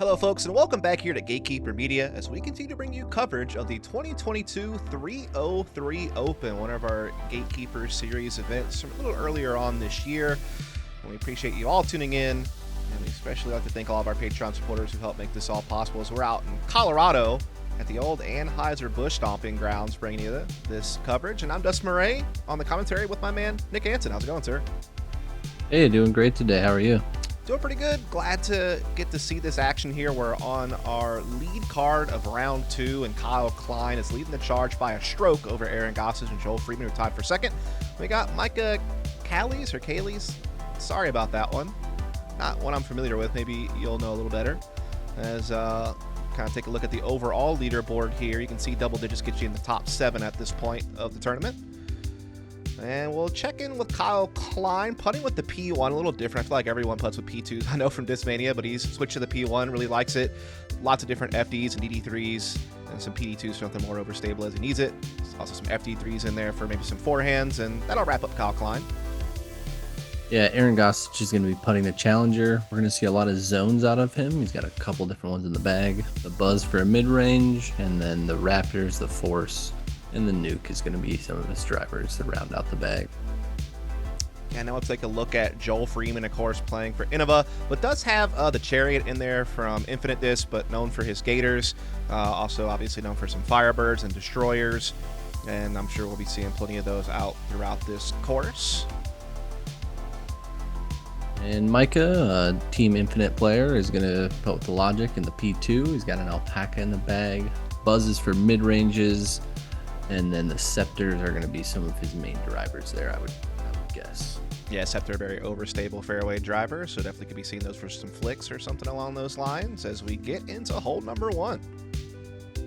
Hello folks, and welcome back here to Gatekeeper Media as we continue to bring you coverage of the 2022 303 Open, one of our Gatekeeper series events from a little earlier on this year. And we appreciate you all tuning in, and we especially like to thank all of our Patreon supporters who helped make this all possible as we're out in Colorado at the old Anheuser-Busch Stomping Grounds bringing you this coverage. And I'm Dustin Mouret on the commentary with my man Nick Hanson. How's it going, sir? Hey, doing great today. How are you? Doing pretty good. Glad to get to see this action here. We're on our lead card of round 2, and Klein is leading the charge by a stroke over Aaron Gossage and Joel Freeman, who tied for second. We got Micah Callies, or Callies. Sorry about that one. Not one I'm familiar with. Maybe you'll know a little better. As kind of take a look at the overall leaderboard here, you can see double digits get you in the top 7 at this point of the tournament. And we'll check in with Klein, putting with the P1, a little different. I feel like everyone puts with P2s. I know from Discmania, but he's switched to the P1, really likes it. Lots of different FDs and DD3s, and some PD2s for something more overstable as he needs it. There's also some FD3s in there for maybe some forehands, and that'll wrap up Klein. Yeah, Aaron Gossage is going to be putting the Challenger. We're going to see a lot of zones out of him. He's got a couple different ones in the bag. The Buzz for a mid-range, and then the Raptors, the Force, and the Nuke is going to be some of his drivers to round out the bag. Yeah, now let's take a look at Joel Freeman, of course, playing for Innova, but does have the Chariot in there from Infinite Disc, but known for his Gators. Also, obviously known for some Firebirds and Destroyers, and I'm sure we'll be seeing plenty of those out throughout this course. And Micah, a Team Infinite player, is going to put with the Logic in the P2. He's got an Alpaca in the bag. Buzzes for mid-ranges. And then the Scepters are going to be some of his main drivers there, I would guess. Yeah, Scepter, very overstable fairway driver, so definitely could be seeing those for some flicks or something along those lines as we get into hole number 1.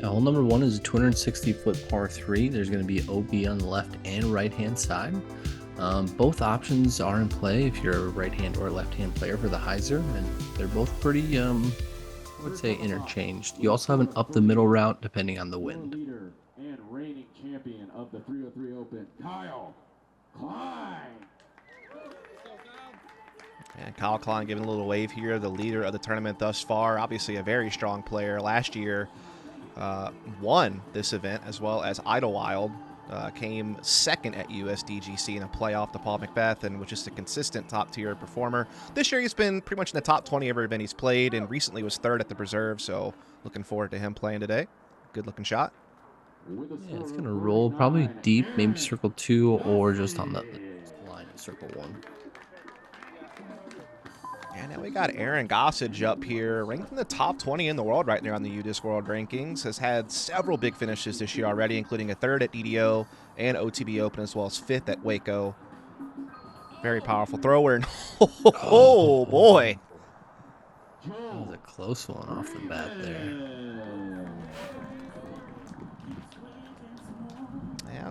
Hole number 1 is a 260-foot par 3. There's going to be OB on the left and right-hand side. Both options are in play if you're a right-hand or left-hand player for the hyzer, and they're both pretty, I would say, interchanged. You also have an up-the-middle route depending on the wind. And reigning champion of the 303 Open, Klein. And Klein giving a little wave here, the leader of the tournament thus far. Obviously a very strong player. Last year won this event, as well as Idlewild. Came second at USDGC in a playoff to Paul Macbeth, and was just a consistent top-tier performer. This year he's been pretty much in the top 20 every event he's played, and recently was third at the Preserve, so looking forward to him playing today. Good-looking shot. Yeah, it's going to roll probably deep, maybe circle 2, or just on the line of circle 1. And now we got Aaron Gossage up here, ranked in the top 20 in the world right now on the UDisc World Rankings. Has had several big finishes this year already, including a 3rd at DDO and OTB Open, as well as 5th at Waco. Very powerful thrower. And oh boy. That was a close one off the bat there.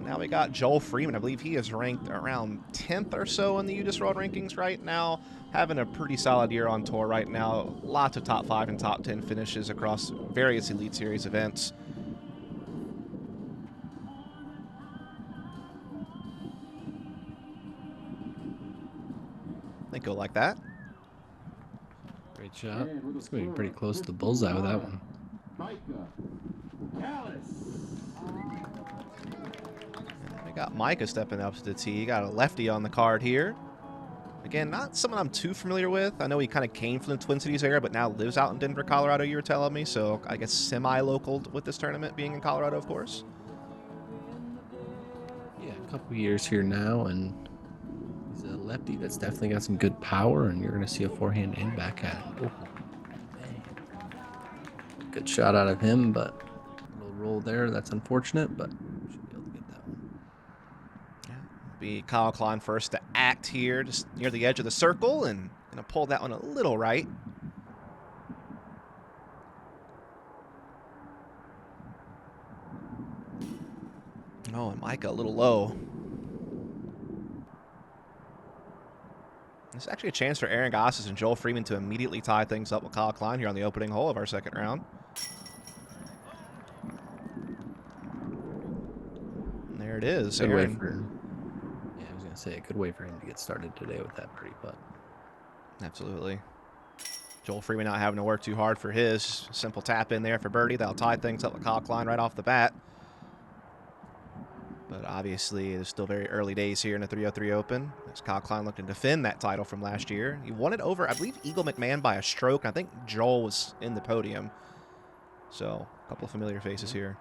Now we got Joel Freeman. I believe he is ranked around 10th or so in the UDisc World Rankings right now. Having a pretty solid year on tour right now. Lots of top 5 and top 10 finishes across various Elite Series events. I think go like that. Great shot. It's going to be pretty close to the bullseye with that one. Micah Callies. We got Micah stepping up to the tee. Got a lefty on the card here. Again, not someone I'm too familiar with. I know he kind of came from the Twin Cities area, but now lives out in Denver, Colorado, you were telling me. So I guess semi-local with this tournament being in Colorado, of course. Yeah, a couple years here now, and he's a lefty that's definitely got some good power, and you're going to see a forehand and backhand. Oh, good shot out of him, but a little roll there. That's unfortunate, but should be able to get that one. Be Klein first to act here, just near the edge of the circle, and gonna pull that one a little right. Oh, and Micah a little low. It's actually a chance for Aaron Gossage and Joel Freeman to immediately tie things up with Klein here on the opening hole of our second round. And there it is. Good way for him. Yeah, I was going to say, a good way for him to get started today with that pretty putt. Absolutely. Joel Freeman not having to work too hard for his. Simple tap in there for birdie. That'll tie things up with Kyle Klein right off the bat. But obviously, it's still very early days here in the 303 Open. As Kyle Klein looking to defend that title from last year. He won it over, I believe, Eagle McMahon by a stroke. I think Joel was in the podium. So, a couple of familiar faces here.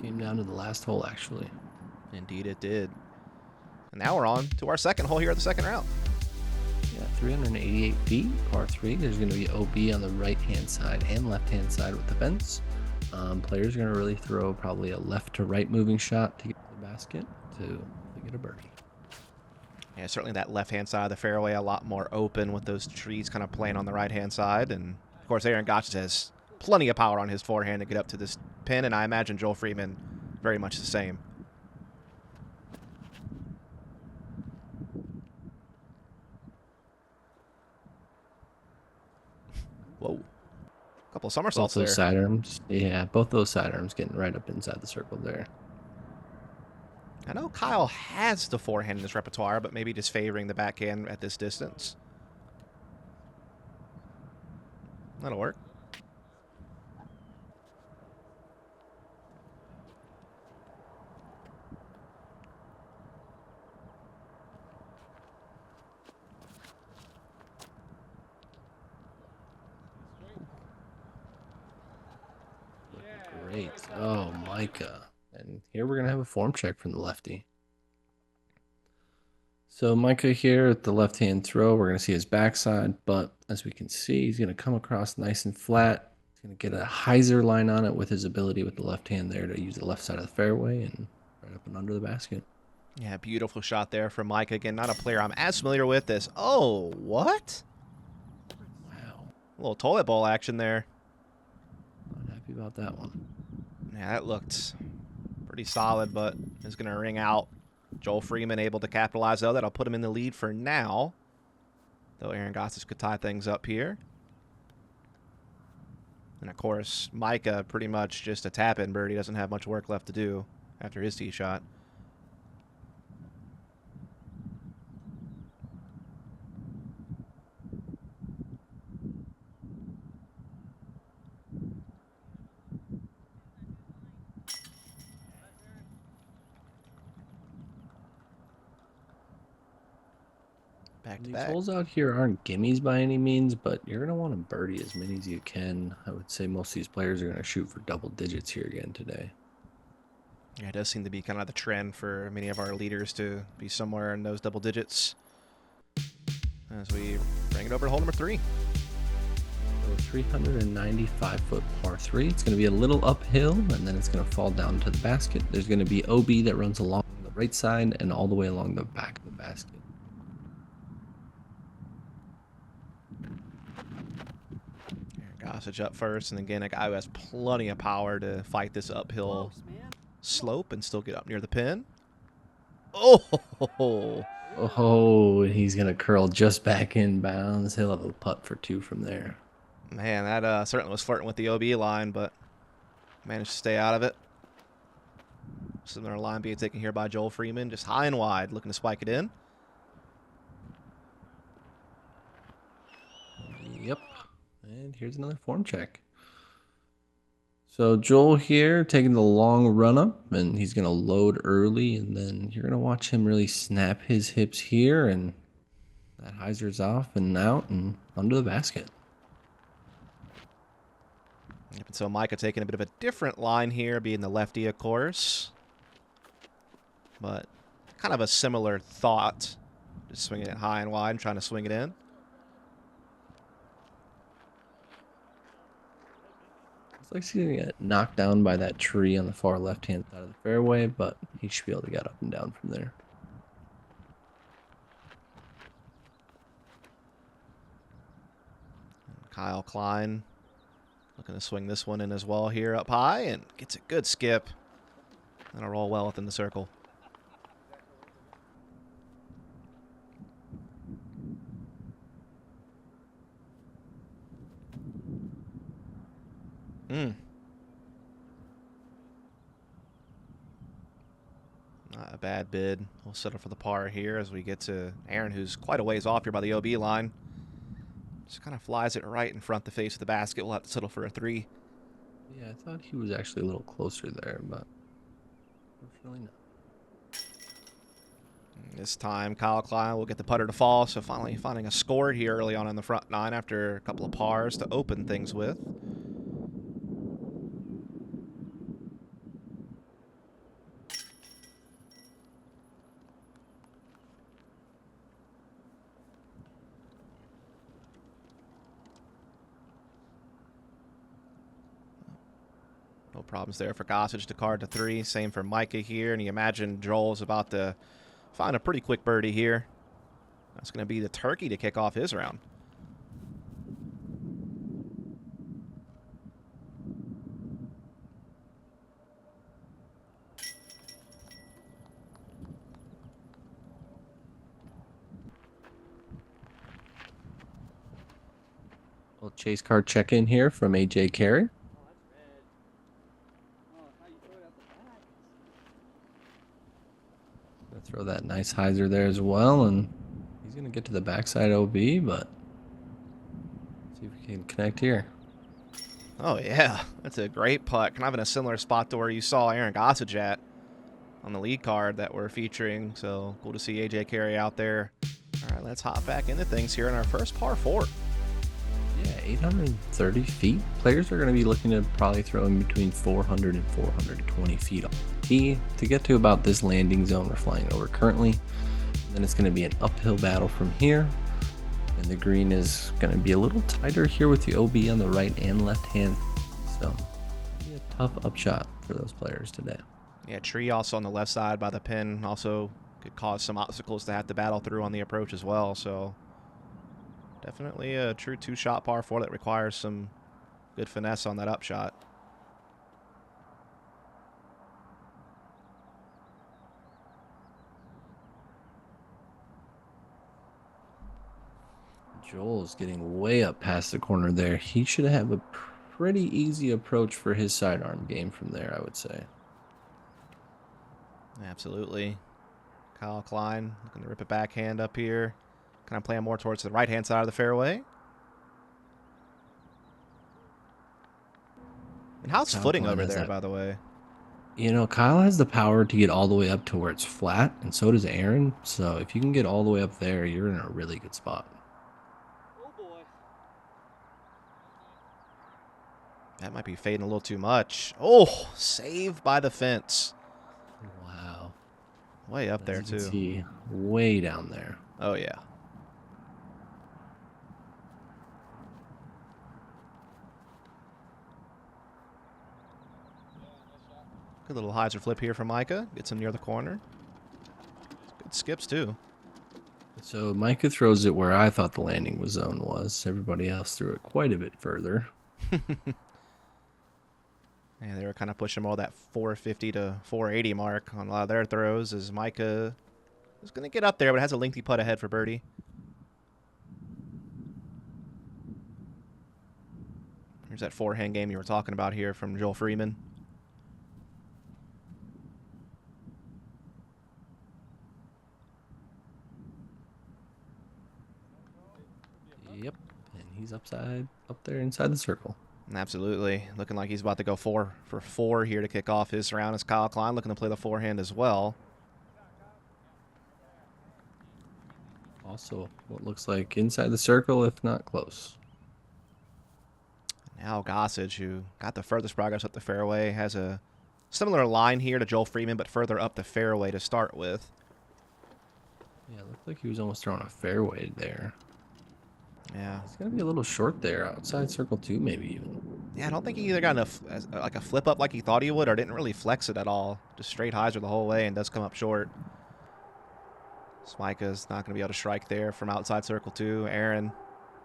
Came down to the last hole, actually. Indeed it did. And now we're on to our second hole here at the second round. Yeah, 388 feet, par 3. There's going to be OB on the right-hand side and left-hand side with the fence. Players are going to really throw probably a left to right moving shot to get to the basket to get a birdie. Yeah, certainly that left-hand side of the fairway a lot more open with those trees kind of playing on the right-hand side. And, of course, Aaron Gossage has plenty of power on his forehand to get up to this pin, and I imagine Joel Freeman very much the same. Whoa. A couple of somersaults both those there. sidearms. Yeah, both those sidearms getting right up inside the circle there. I know Kyle has the forehand in his repertoire, but maybe just favoring the backhand at this distance. That'll work. Great. Oh, Micah. And here we're going to have a form check from the lefty. So Micah here at the left-hand throw, we're going to see his backside, but as we can see, he's going to come across nice and flat. He's going to get a hyzer line on it with his ability with the left hand there to use the left side of the fairway and right up and under the basket. Yeah, beautiful shot there from Micah. Again, not a player I'm as familiar with as... Oh, what? Wow. A little toilet bowl action there. Not happy about that one. Yeah, that looked pretty solid, but is going to ring out. Joel Freeman able to capitalize, though. That'll put him in the lead for now. Though Aaron Gossage could tie things up here. And, of course, Micah pretty much just a tap-in birdie. Doesn't have much work left to do after his tee shot. These holes out here aren't gimmies by any means, but you're going to want to birdie as many as you can. I would say most of these players are going to shoot for double digits here again today. Yeah, it does seem to be kind of the trend for many of our leaders to be somewhere in those double digits. As we bring it over to hole number 3. So 395-foot par 3. It's going to be a little uphill, and then it's going to fall down to the basket. There's going to be OB that runs along the right side and all the way along the back of the basket. Gossage up first, and again, a guy who has plenty of power to fight this uphill slope and still get up near the pin. Oh! Oh, he's going to curl just back in bounds. He'll have a putt for 2 from there. Man, that certainly was flirting with the OB line, but managed to stay out of it. Similar line being taken here by Joel Freeman, just high and wide, looking to spike it in. Yep. And here's another form check. So Joel here taking the long run up, and he's going to load early, and then you're going to watch him really snap his hips here, and that hyzer's off and out and under the basket. Yep, and so Micah taking a bit of a different line here, being the lefty, of course. But kind of a similar thought. Just swinging it high and wide and trying to swing it in. Looks like he's going to get knocked down by that tree on the far left-hand side of the fairway, but he should be able to get up and down from there. Kyle Klein looking to swing this one in as well here up high and gets a good skip. That'll roll well within the circle. Not a bad bid. We'll settle for the par here as we get to Aaron, who's quite a ways off here by the OB line. Just kind of flies it right in front the face of the basket. We'll have to settle for a 3. Yeah, I thought he was actually a little closer there, but unfortunately not. This time, Kyle Klein will get the putter to fall, so finally finding a score here early on in the front 9 after a couple of pars to open things with. No problems there for Gossage to card to 3. Same for Micah here, and you imagine Joel's about to find a pretty quick birdie here. That's going to be the turkey to kick off his round. Well, chase card check in here from AJ Carey. Gonna throw that nice hyzer there as well, and he's gonna get to the backside OB, but see if we can connect here. Oh yeah, that's a great putt. Kind of in a similar spot to where you saw Aaron Gossage at on the lead card that we're featuring. So cool to see AJ Carey out there. All right, let's hop back into things here in our first par 4. Yeah, 830 feet. Players are going to be looking to probably throw in between 400 and 420 feet off the tee to get to about this landing zone we're flying over currently. And then it's going to be an uphill battle from here. And the green is going to be a little tighter here with the OB on the right and left hand. So, be a tough upshot for those players today. Yeah, tree also on the left side by the pin also could cause some obstacles to have to battle through on the approach as well. So definitely a true 2-shot par 4 that requires some good finesse on that upshot. Joel's getting way up past the corner there. He should have a pretty easy approach for his sidearm game from there, I would say. Absolutely. Kyle Klein looking to rip a backhand up here. Kind of playing more towards the right-hand side of the fairway. And how's Kyle footing Klein over has there, that. by the way? You know, Kyle has the power to get all the way up to where it's flat, and so does Aaron. So if you can get all the way up there, you're in a really good spot. Oh boy. That might be fading a little too much. Oh, saved by the fence. Wow. Way up there, As you can too. see, way down there. Oh, yeah. Good little hyzer flip here from Micah. Gets him near the corner. Good skips, too. So Micah throws it where I thought the landing zone was. Everybody else threw it quite a bit further. Yeah, they were kind of pushing more that 450 to 480 mark on a lot of their throws as Micah is going to get up there, but has a lengthy putt ahead for birdie. Here's that forehand game you were talking about here from Joel Freeman. Yep, and he's up there inside the circle. Absolutely. Looking like he's about to go 4 for 4 here to kick off his round as Kyle Klein looking to play the forehand as well. Also, what looks like inside the circle, if not close. Now Gossage, who got the furthest progress up the fairway, has a similar line here to Joel Freeman, but further up the fairway to start with. Yeah, it looked like he was almost throwing a fairway there. Yeah. It's going to be a little short there, outside circle 2 maybe even. Yeah, I don't think he either got like a flip up like he thought he would or didn't really flex it at all. Just straight hyzer the whole way and does come up short. Micah's not going to be able to strike there from outside circle 2. Aaron,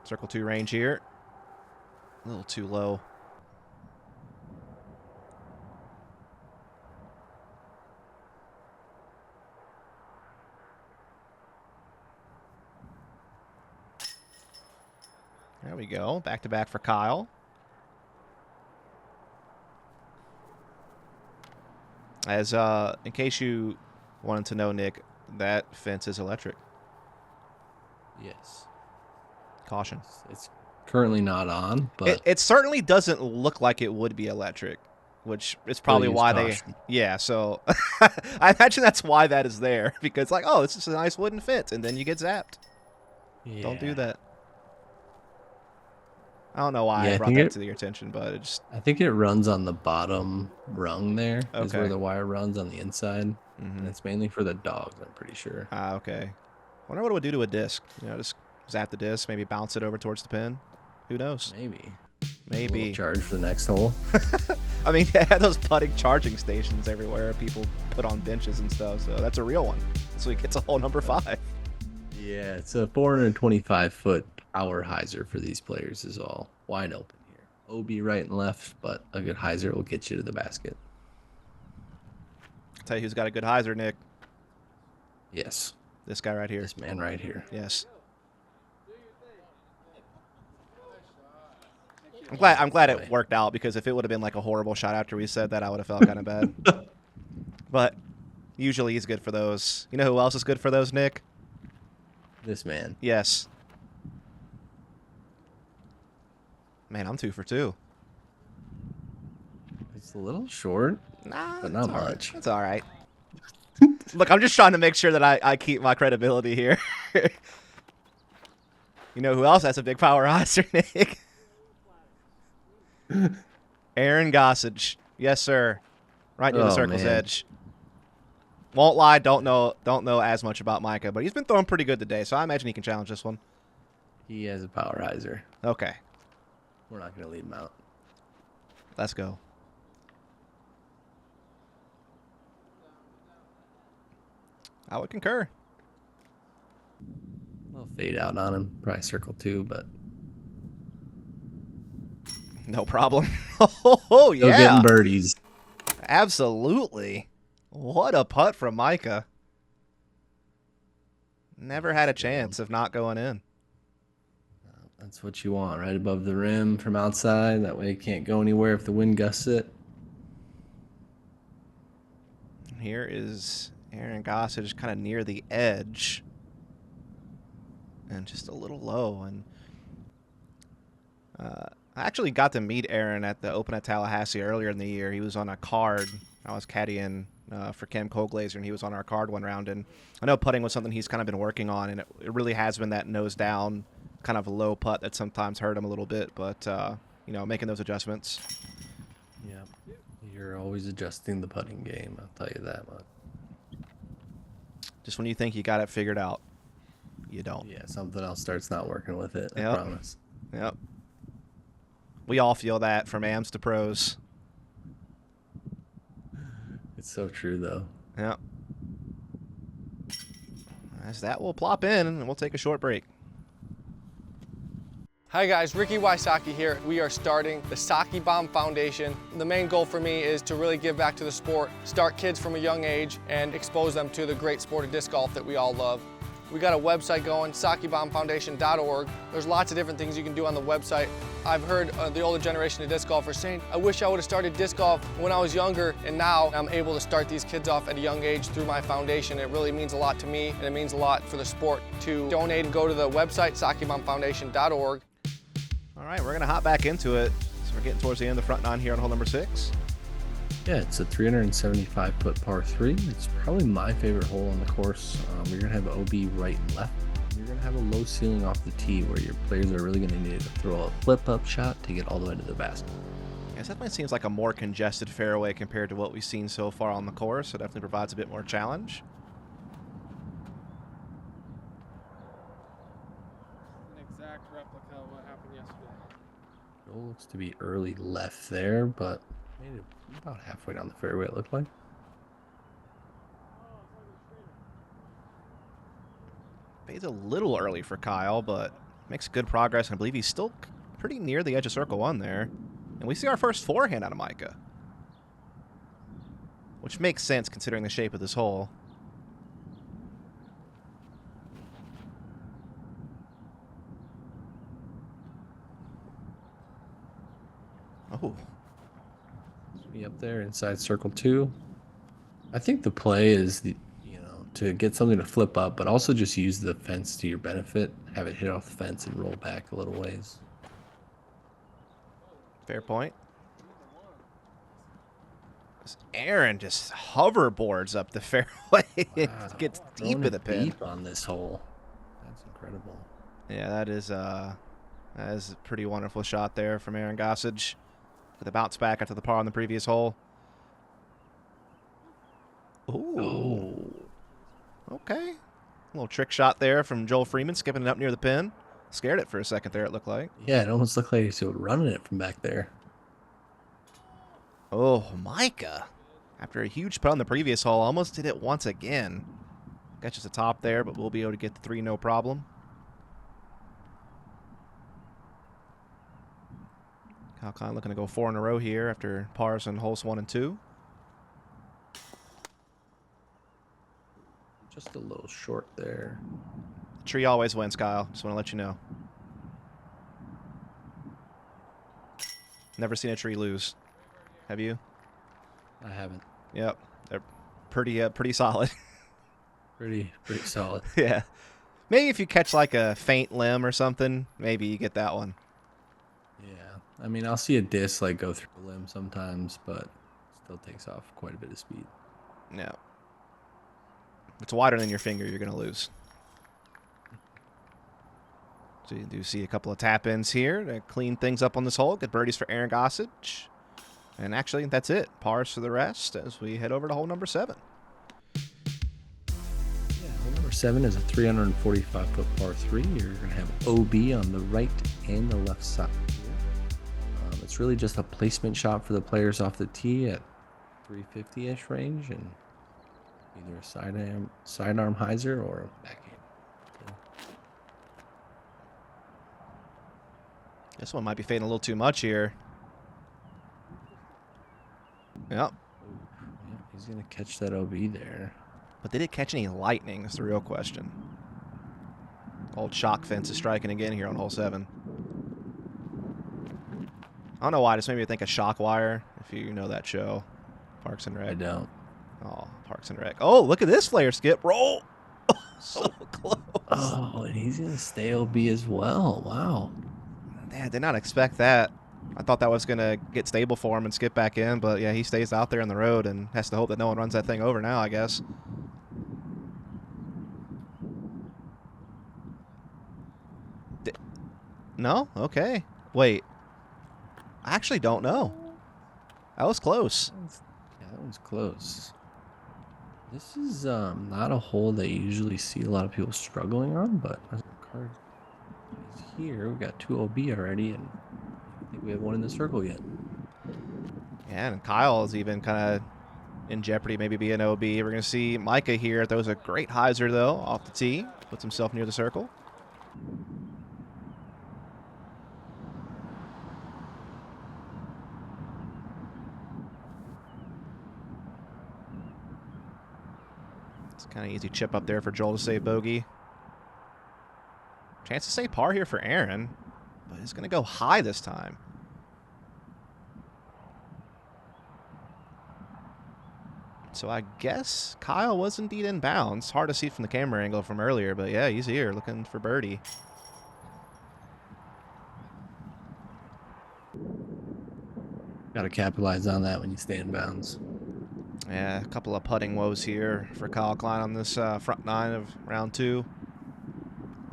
circle 2 range here. A little too low. There we go. Back to back for Kyle. As in case you wanted to know, Nick, that fence is electric. Yes. Caution. It's currently not on, but It certainly doesn't look like it would be electric, which is probably use why caution. Yeah, so I imagine that's why that is there, because like, oh, this is a nice wooden fence, and then you get zapped. yeah. Don't do that. I don't know why Yeah, I I brought think that it- to your attention, but it just I think it runs on the bottom rung there. Is Okay. where the wire runs on the inside. Mhm. And it's mainly for the dogs, I'm pretty sure. okay. Wonder what it would do to a disc. You know, just zap the disc, maybe bounce it over towards the pin. Who knows? Maybe. Maybe. Charge for the next hole. I mean, they have those putting charging stations everywhere. People put on benches and stuff, so that's a real one. So he gets a hole number 5. Yeah, it's a 425-foot power hyzer for these players is all. Wide open here. OB right and left, but a good hyzer will get you to the basket. Tell you who's got a good hyzer, Nick. Yes. This guy right here. This man right here. Yes. I'm glad it worked out, because if it would have been like a horrible shot after we said that, I would have felt kind of bad. But usually he's good for those. You know who else is good for those, Nick? This man. Yes. Man, I'm 2 for 2. It's a little short, Nah, but not it's all right. much. It's all right. Look, I'm just trying to make sure that I keep my credibility here. You know who else has a big power hyzer, Nick? Aaron Gossage. Yes, sir. Right near the Oh, circle's man. edge. Won't lie, don't know as much about Micah, but he's been throwing pretty good today, so I imagine he can challenge this one. He has a power hyzer. Okay, We're not going to lead him out. let's go. I would concur. I'll fade out on him. Probably circle 2, but No problem. Oh, still yeah. getting birdies. Absolutely. What a putt from Micah. Never had a chance of not going in. That's what you want, right above the rim from outside. That way it can't go anywhere if the wind gusts it. Here is Aaron Gossage kind of near the edge. And just a little low. And I actually got to meet Aaron at the Open at Tallahassee earlier in the year. He was on a card. I was caddying for Cam Colglazer, and he was on our card one round. And I know putting was something he's kind of been working on, and it really has been that nose down kind of low putt that sometimes hurt him a little bit. But, you know, making those adjustments. Yeah. You're always adjusting the putting game, I'll tell you that much. Just when you think you got it figured out, you don't. Yeah, something else starts not working with it, I Yep. promise. Yep. We all feel that from AMs to pros. It's so true, though. Yep. As that will plop in, and we'll take a short break. Hi guys, Ricky Wysocki here. We are starting the Sackibomb Foundation. The main goal for me is to really give back to the sport, start kids from a young age, and expose them to the great sport of disc golf that we all love. We got a website going, SackibombFoundation.org. There's lots of different things you can do on the website. I've heard the older generation of disc golfers saying, I wish I would have started disc golf when I was younger, and now I'm able to start these kids off at a young age through my foundation. It really means a lot to me, and it means a lot for the sport. To donate and go to the website, SackibombFoundation.org. All right, we're going to hop back into it. So we're getting towards the end of the front nine here on hole number 6. Yeah, it's a 375-foot par 3. It's probably my favorite hole on the course. You're going to have OB right and left. You're going to have a low ceiling off the tee where your players are really going to need to throw a flip-up shot to get all the way to the basket. Yes, that definitely seems like a more congested fairway compared to what we've seen so far on the course. So it definitely provides a bit more challenge. An exact replica of what happened yesterday. Goal looks to be early left there, but made it about halfway down the fairway, it looked like. Fade's a little early for Kyle, but makes good progress. And I believe he's still pretty near the edge of circle 1 there. And we see our first forehand out of Micah, which makes sense considering the shape of this hole. Oh, Be up there inside circle 2. I think the play is the to get something to flip up, but also just use the fence to your benefit. Have it hit off the fence and roll back a little ways. Fair point. Aaron just hoverboards up the fairway. It gets deep in the pin. Deep on this hole. That's incredible. Yeah, that is a pretty wonderful shot there from Aaron Gossage with a bounce back after the par on the previous hole. Ooh. Okay. A little trick shot there from Joel Freeman, skipping it up near the pin. Scared it for a second there, it looked like. Yeah, it almost looked like he was running it from back there. Oh, Micah, after a huge putt on the previous hole, almost did it once again. Catches the top there, but we'll be able to get the 3 no problem. Klein looking to go 4 in a row here after pars on holes 1 and 2. Just a little short there. The tree always wins, Kyle. Just want to let you know. Never seen a tree lose. Have you? I haven't. Yep. They're pretty solid. Pretty solid. Yeah. Maybe if you catch like a faint limb or something, maybe you get that one. Yeah. I mean, I'll see a disc like go through a limb sometimes, but it still takes off quite a bit of speed. No. If it's wider than your finger, you're going to lose. So you do see a couple of tap-ins here to clean things up on this hole. Good birdies for Aaron Gossage. And actually, that's it. Pars for the rest as we head over to hole number 7. Yeah, hole number 7 is a 345-foot par 3. You're going to have OB on the right and the left side. It's really just a placement shot for the players off the tee at 350-ish range, and either a sidearm hyzer or a backhand. This one might be fading a little too much here. Yep. Yeah, he's going to catch that OB there. But did it catch any lightning? That's the real question. Old shock fence is striking again here on hole 7. I don't know why. Just made me think of Shock Wire, if you know that show. Parks and Rec. I don't. Oh, Parks and Rec. Oh, look at this flare skip. Roll. So close. Oh, and he's going to stay OB as well. Wow. Man, did not expect that. I thought that was going to get stable for him and skip back in, but yeah, he stays out there on the road and has to hope that no one runs that thing over now, I guess. No? Okay. Wait. I actually don't know. That was close. Yeah, that was close. This is not a hole that you usually see a lot of people struggling on, but as the card is here, we got 2 OB already, and I think we have one in the circle yet. Yeah, and Kyle is even kind of in jeopardy, maybe being OB. We're going to see Micah here. Throws a great hyzer, though, off the tee. Puts himself near the circle. Kind of easy chip up there for Joel to save bogey. Chance to say par here for Aaron, but he's going to go high this time. So I guess Kyle was indeed in bounds. Hard to see from the camera angle from earlier, but yeah, he's here looking for birdie. Got to capitalize on that when you stay in bounds. Yeah, a couple of putting woes here for Kyle Klein on this front 9 of round 2.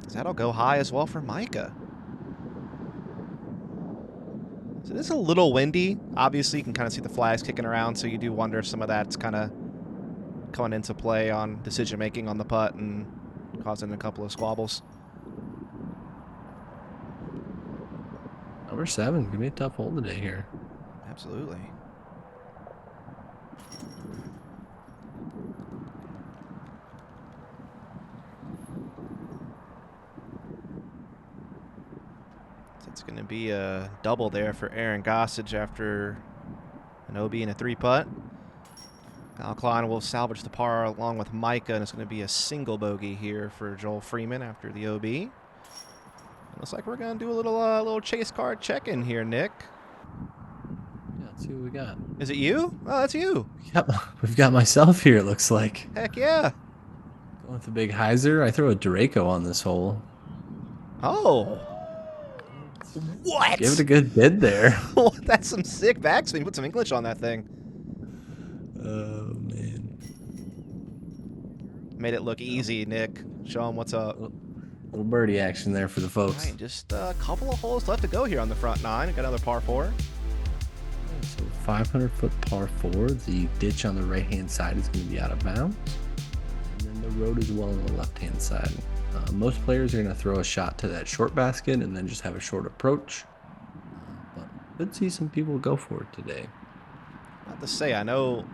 That'll go high as well for Micah. So this is a little windy. Obviously, you can kind of see the flags kicking around, so you do wonder if some of that's kind of coming into play on decision-making on the putt and causing a couple of squabbles. Number 7, gonna be a tough hole today here. Absolutely. It's going to be a double there for Aaron Gossage after an OB and a 3-putt. Kyle Klein will salvage the par along with Micah, and it's going to be a single bogey here for Joel Freeman after the OB. It looks like we're going to do a little chase card check-in here, Nick. Yeah, let's see what we got. Is it you? Oh, that's you. Yep, we've got myself here, it looks like. Heck yeah. With a big hyzer, I throw a Draco on this hole. Oh. What? Give it a good bid there. That's some sick backspin. Put some English on that thing. Oh, man. Made it look easy, Nick. Show them what's up. Little birdie action there for the All folks. right, just a couple of holes left to go here on the front nine. Got another par 4. So 500-foot par 4. The ditch on the right-hand side is going to be out of bounds. And then the road as well on the left-hand side. Most players are going to throw a shot to that short basket and then just have a short approach. But could see some people go for it today. Not to say, I know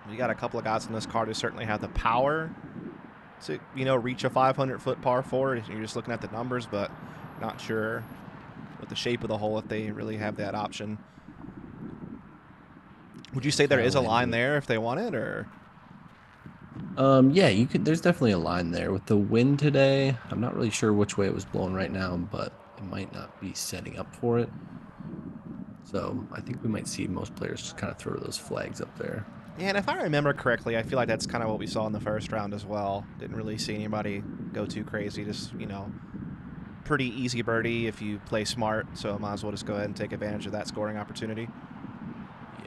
we got a couple of guys in this card who certainly have the power to, reach a 500-foot par 4. You're just looking at the numbers, but not sure with the shape of the hole if they really have that option. Would you say there is a line there if they want it, or? Yeah, you could. There's definitely a line there with the wind today. I'm not really sure which way it was blowing right now, but it might not be setting up for it. So I think we might see most players just kind of throw those flags up there. Yeah, and if I remember correctly, I feel like that's kind of what we saw in the first round as well. Didn't really see anybody go too crazy. Just, pretty easy birdie if you play smart. So might as well just go ahead and take advantage of that scoring opportunity. Yeah.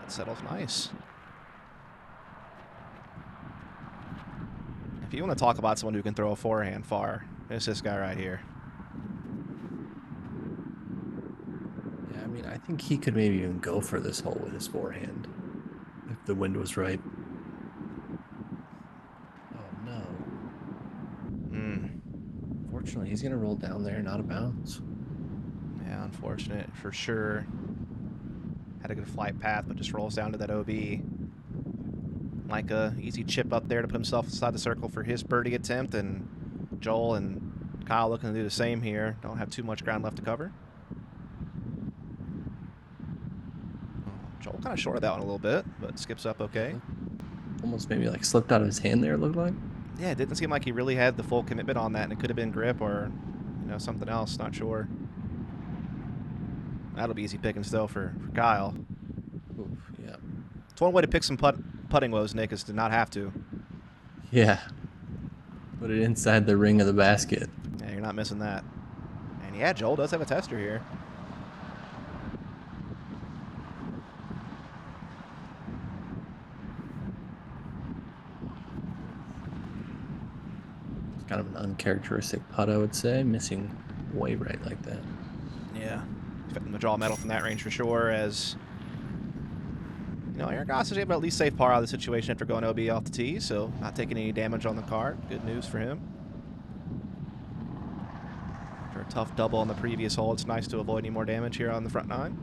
That settles nice. If you want to talk about someone who can throw a forehand far, it's this guy right here. Yeah, I mean, I think he could maybe even go for this hole with his forehand if the wind was right. Oh, no. Fortunately, he's going to roll down there and out of bounds. Yeah, unfortunate for sure. Had a good flight path, but just rolls down to that OB. Micah, easy chip up there to put himself inside the circle for his birdie attempt, and Joel and Kyle looking to do the same here. Don't have too much ground left to cover. Joel kind of shorted that one a little bit, but skips up okay. Almost maybe like slipped out of his hand there, it looked like. Yeah, it didn't seem like he really had the full commitment on that, and it could have been grip or, something else. Not sure. That'll be easy picking still for Kyle. Oof, yeah. It's one way to pick some putting woes, Nick, is to not have to. Yeah. Put it inside the ring of the basket. Yeah, you're not missing that. And yeah, Joel does have a tester here. It's kind of an uncharacteristic putt, I would say. Missing way right like that. Yeah. Expecting to draw a medal from that range for sure, as Aaron Gossage able to at least save par out of the situation after going OB off the tee, so not taking any damage on the card. Good news for him. After a tough double on the previous hole, it's nice to avoid any more damage here on the front nine.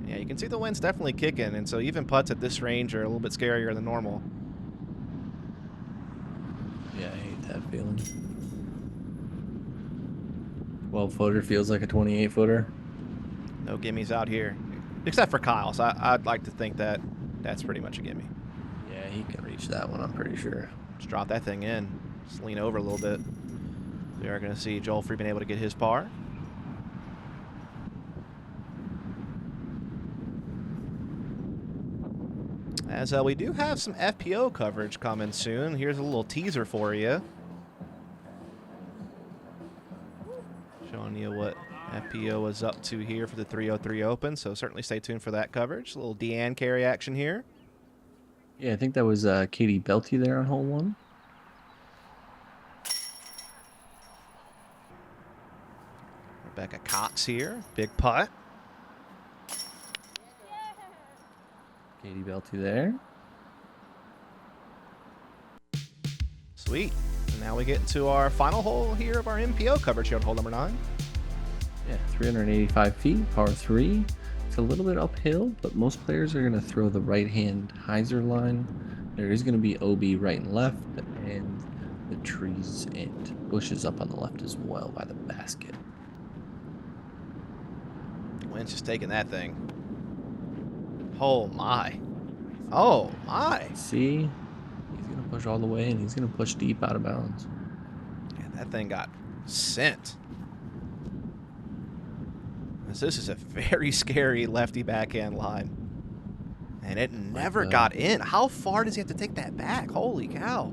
Yeah, you can see the wind's definitely kicking, and so even putts at this range are a little bit scarier than normal. Yeah, I hate that feeling. 12-footer feels like a 28-footer. No gimmies out here, except for Kyle. So I'd like to think that that's pretty much a gimme. Yeah, he can reach that one, I'm pretty sure. Just drop that thing in. Just lean over a little bit. We are going to see Joel Freeman able to get his par. As we do have some FPO coverage coming soon. Here's a little teaser for you. Showing you what FPO is up to here for the 303 Open, so certainly stay tuned for that coverage. A little Deanne carry action here. Yeah, I think that was Katie Belty there on hole 1. Rebecca Cox here. Big putt. Katie Belty there. Sweet. And now we get into our final hole here of our MPO coverage here on hole number 9. Yeah, 385 feet, par 3. It's a little bit uphill, but most players are going to throw the right-hand hyzer line. There is going to be OB right and left, and the trees and bushes up on the left as well by the basket. Wind's just taking that thing. Oh, my. Oh, my. See? He's going to push all the way, and he's going to push deep out of bounds. Yeah, that thing got sent. So this is a very scary lefty backhand line. And it never got in. How far does he have to take that back? Holy cow.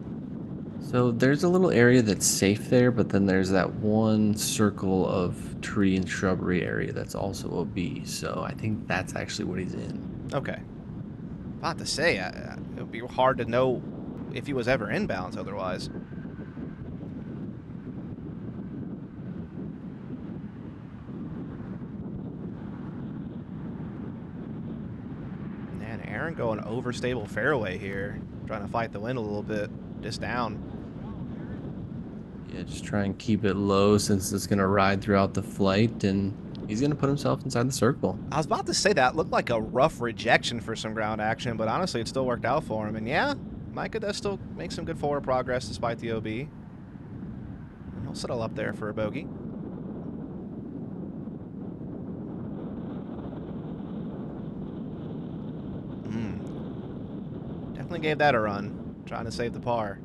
So there's a little area that's safe there, but then there's that one circle of tree and shrubbery area that's also OB. So I think that's actually what he's in. Okay. About to say, it would be hard to know if he was ever inbounds otherwise. Man, Aaron going overstable fairway here. Trying to fight the wind a little bit. Just down. Yeah, just try and keep it low since it's going to ride throughout the flight, and he's going to put himself inside the circle. I was about to say that looked like a rough rejection for some ground action, but honestly, it still worked out for him. And yeah, Micah does still make some good forward progress despite the OB. And he'll settle up there for a bogey. Definitely gave that a run, trying to save the par.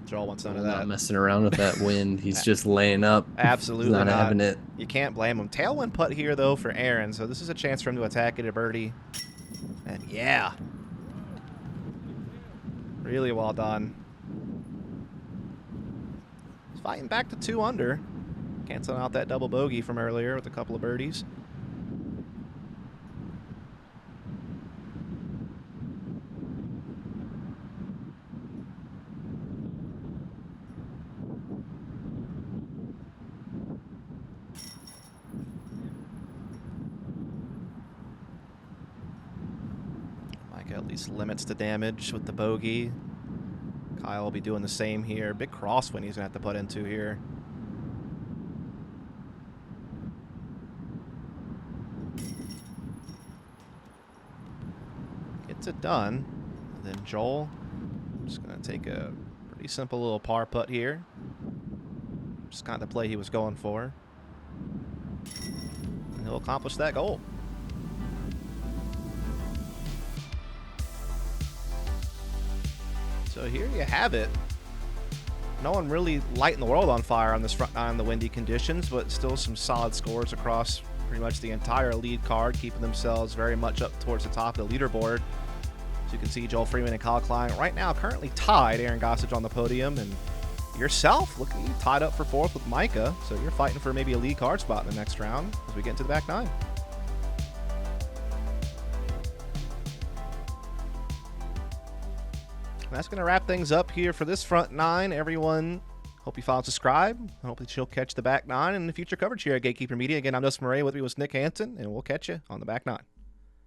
Joel wants none of that. Not messing around with that wind. He's just laying up. Absolutely not having it. You can't blame him. Tailwind putt here, though, for Aaron. So this is a chance for him to attack it a birdie. And yeah. Really well done. He's fighting back to 2 under. Canceling out that double bogey from earlier with a couple of birdies. Micah at least limits the damage with the bogey. Kyle will be doing the same here. Big crosswind he's going to have to put into here. Gets it done. And then Joel just going to take a pretty simple little par putt here. Just kind of the play he was going for. And he'll accomplish that goal. So here you have it. No one really lighting the world on fire on this front nine in the windy conditions, but still some solid scores across pretty much the entire lead card, keeping themselves very much up towards the top of the leaderboard. So you can see Joel Freeman and Kyle Klein right now currently tied. Aaron Gossage on the podium, and yourself, look at you, tied up for 4th with Micah. So you're fighting for maybe a lead card spot in the next round as we get into the back nine. And that's going to wrap things up here for this front nine. Everyone, hope you follow and subscribe. I hope that you'll catch the back nine and the future coverage here at Gatekeeper Media. Again, I'm Dustin Mouret. With me was Nick Hanson, and we'll catch you on the back nine.